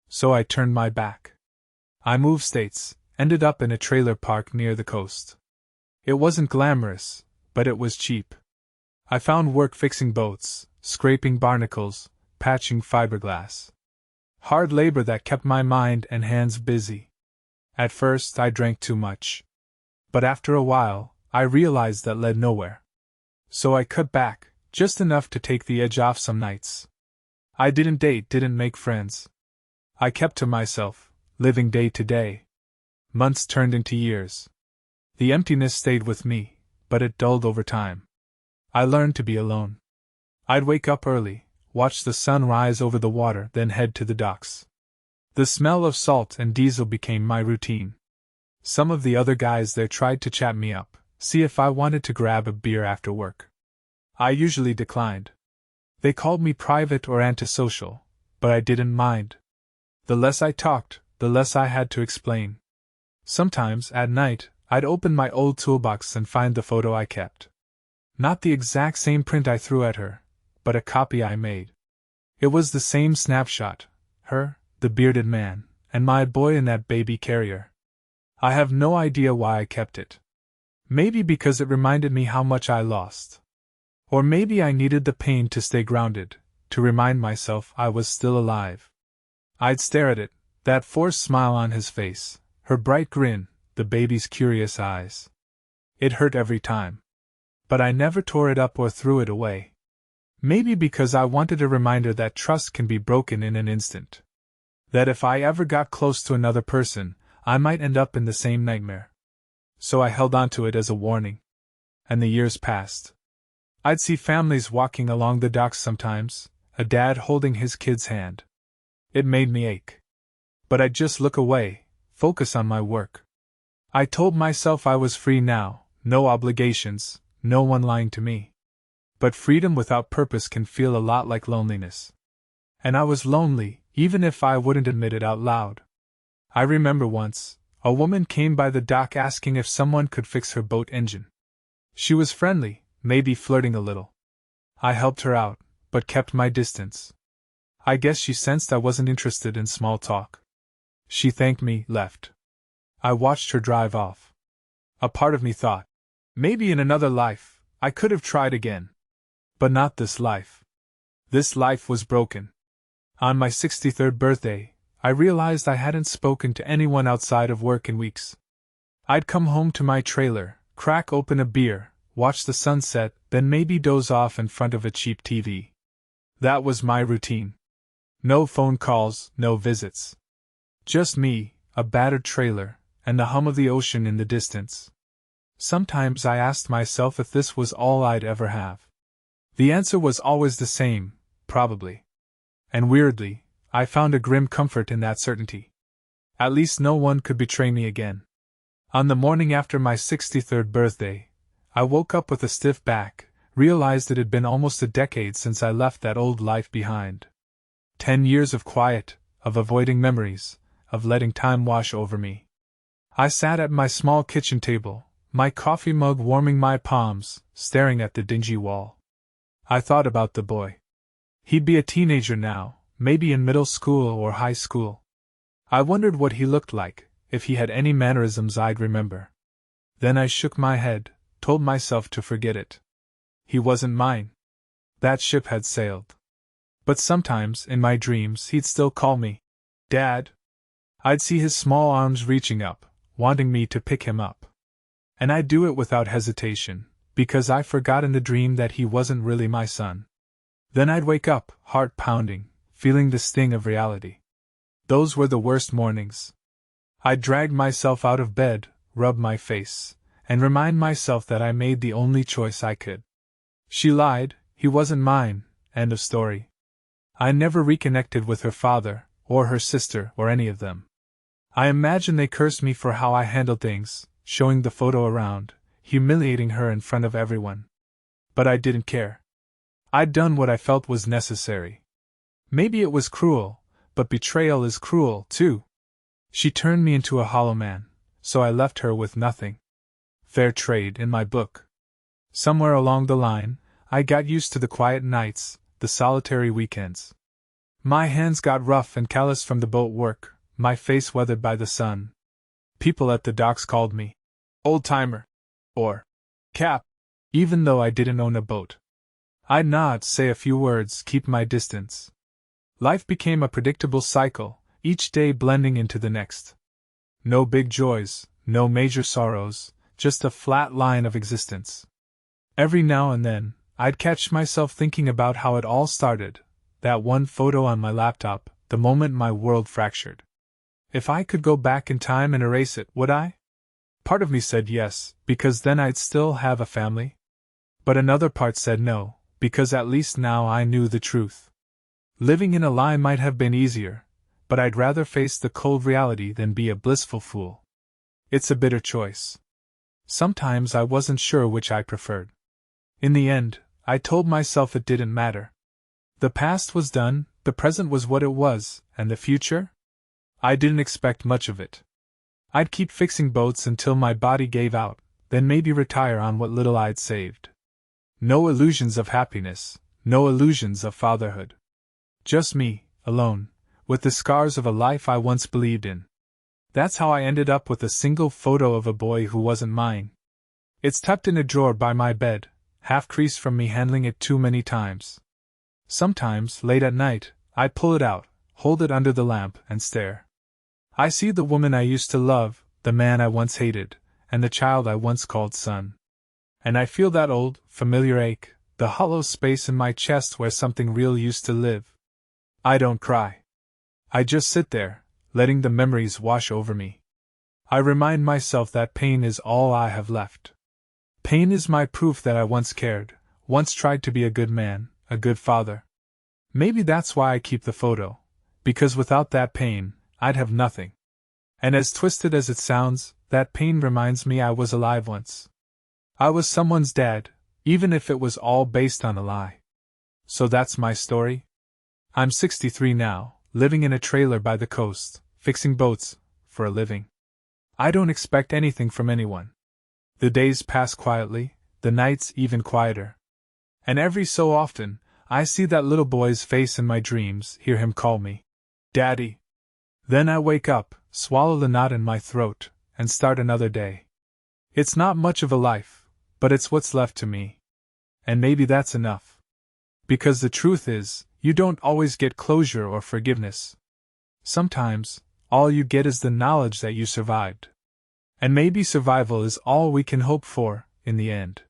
So I turned my back. I moved states, ended up in a trailer park near the coast. It wasn't glamorous, but it was cheap. I found work fixing boats, scraping barnacles, patching fiberglass. Hard labor that kept my mind and hands busy. At first I drank too much. But after a while, I realized that led nowhere. So I cut back, just enough to take the edge off some nights. I didn't date, didn't make friends. I kept to myself, living day to day. Months turned into years. The emptiness stayed with me, but it dulled over time. I learned to be alone. I'd wake up early, watch the sun rise over the water, then head to the docks. The smell of salt and diesel became my routine. Some of the other guys there tried to chat me up, see if I wanted to grab a beer after work. I usually declined. They called me private or antisocial, but I didn't mind. The less I talked, the less I had to explain. Sometimes, at night, I'd open my old toolbox and find the photo I kept. Not the exact same print I threw at her, but a copy I made. It was the same snapshot, her, the bearded man, and my boy in that baby carrier. I have no idea why I kept it. Maybe because it reminded me how much I lost. Or maybe I needed the pain to stay grounded, to remind myself I was still alive. I'd stare at it, that forced smile on his face, her bright grin, the baby's curious eyes. It hurt every time. But I never tore it up or threw it away. Maybe because I wanted a reminder that trust can be broken in an instant. That if I ever got close to another person, I might end up in the same nightmare. So I held on to it as a warning. And the years passed. I'd see families walking along the docks sometimes, a dad holding his kid's hand. It made me ache. But I'd just look away, focus on my work. I told myself I was free now, no obligations, no one lying to me. But freedom without purpose can feel a lot like loneliness. And I was lonely, even if I wouldn't admit it out loud. I remember once, a woman came by the dock asking if someone could fix her boat engine. She was friendly, maybe flirting a little. I helped her out, but kept my distance. I guess she sensed I wasn't interested in small talk. She thanked me, left. I watched her drive off. A part of me thought, maybe in another life, I could have tried again. But not this life. This life was broken. On my 63rd birthday, I realized I hadn't spoken to anyone outside of work in weeks. I'd come home to my trailer, crack open a beer, watch the sunset, then maybe doze off in front of a cheap TV. That was my routine. No phone calls, no visits. Just me, a battered trailer, and the hum of the ocean in the distance. Sometimes I asked myself if this was all I'd ever have. The answer was always the same, probably. And weirdly, I found a grim comfort in that certainty. At least no one could betray me again. On the morning after my 63rd birthday, I woke up with a stiff back, realized it had been almost a decade since I left that old life behind. 10 years of quiet, of avoiding memories, of letting time wash over me. I sat at my small kitchen table, my coffee mug warming my palms, staring at the dingy wall. I thought about the boy. He'd be a teenager now, maybe in middle school or high school. I wondered what he looked like, if he had any mannerisms I'd remember. Then I shook my head, told myself to forget it. He wasn't mine. That ship had sailed. But sometimes, in my dreams, he'd still call me Dad. I'd see his small arms reaching up, wanting me to pick him up. And I'd do it without hesitation, because I forgot in the dream that he wasn't really my son. Then I'd wake up, heart pounding, feeling the sting of reality. Those were the worst mornings. I'd drag myself out of bed, rub my face, and remind myself that I made the only choice I could. She lied, he wasn't mine, end of story. I never reconnected with her father, or her sister, or any of them. I imagine they cursed me for how I handled things, showing the photo around, humiliating her in front of everyone. But I didn't care. I'd done what I felt was necessary. Maybe it was cruel, but betrayal is cruel, too. She turned me into a hollow man, so I left her with nothing. Fair trade in my book. Somewhere along the line, I got used to the quiet nights, the solitary weekends. My hands got rough and callous from the boat work, my face weathered by the sun. People at the docks called me old-timer, or Cap, even though I didn't own a boat. I'd nod, say a few words, keep my distance. Life became a predictable cycle, each day blending into the next. No big joys, no major sorrows, just a flat line of existence. Every now and then, I'd catch myself thinking about how it all started, that one photo on my laptop, the moment my world fractured. If I could go back in time and erase it, would I? Part of me said yes, because then I'd still have a family. But another part said no, because at least now I knew the truth. Living in a lie might have been easier, but I'd rather face the cold reality than be a blissful fool. It's a bitter choice. Sometimes I wasn't sure which I preferred. In the end, I told myself it didn't matter. The past was done, the present was what it was, and the future? I didn't expect much of it. I'd keep fixing boats until my body gave out, then maybe retire on what little I'd saved. No illusions of happiness, no illusions of fatherhood. Just me, alone, with the scars of a life I once believed in. That's how I ended up with a single photo of a boy who wasn't mine. It's tucked in a drawer by my bed, half creased from me handling it too many times. Sometimes, late at night, I pull it out, hold it under the lamp, and stare. I see the woman I used to love, the man I once hated, and the child I once called son. And I feel that old, familiar ache, the hollow space in my chest where something real used to live. I don't cry. I just sit there, letting the memories wash over me. I remind myself that pain is all I have left. Pain is my proof that I once cared, once tried to be a good man, a good father. Maybe that's why I keep the photo, because without that pain, I'd have nothing. And as twisted as it sounds, that pain reminds me I was alive once. I was someone's dad, even if it was all based on a lie. So that's my story. I'm 63 now, living in a trailer by the coast, fixing boats, for a living. I don't expect anything from anyone. The days pass quietly, the nights even quieter. And every so often, I see that little boy's face in my dreams, hear him call me Daddy. Then I wake up, swallow the knot in my throat, and start another day. It's not much of a life, but it's what's left to me. And maybe that's enough. Because the truth is, you don't always get closure or forgiveness. Sometimes, all you get is the knowledge that you survived. And maybe survival is all we can hope for, in the end.